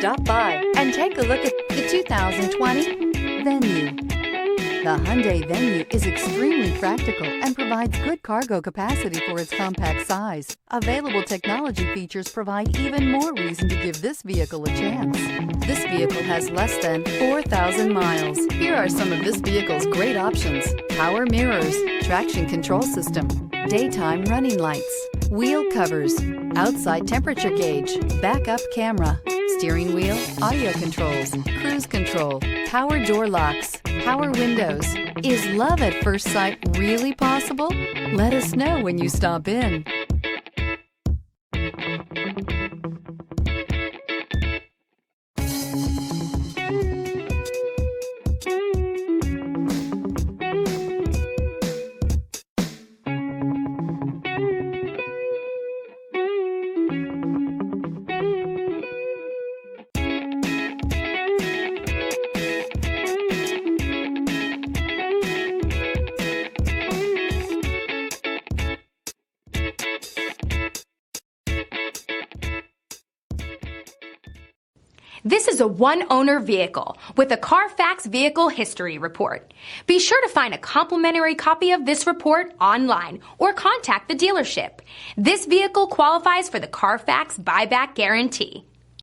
Stop by and take a look at the 2020 Venue. The Hyundai Venue is extremely practical and provides good cargo capacity for its compact size. Available technology features provide even more reason to give this vehicle a chance. This vehicle has less than 4,000 miles. Here are some of this vehicle's great options: power mirrors, traction control system, daytime running lights, wheel covers, outside temperature gauge, backup camera, steering wheel audio controls, cruise control, power door locks, power windows. Is love at first sight really possible? Let us know when you stop in. This is a one-owner vehicle with a Carfax Vehicle History Report. Be sure to find a complimentary copy of this report online or contact the dealership. This vehicle qualifies for the Carfax Buyback Guarantee.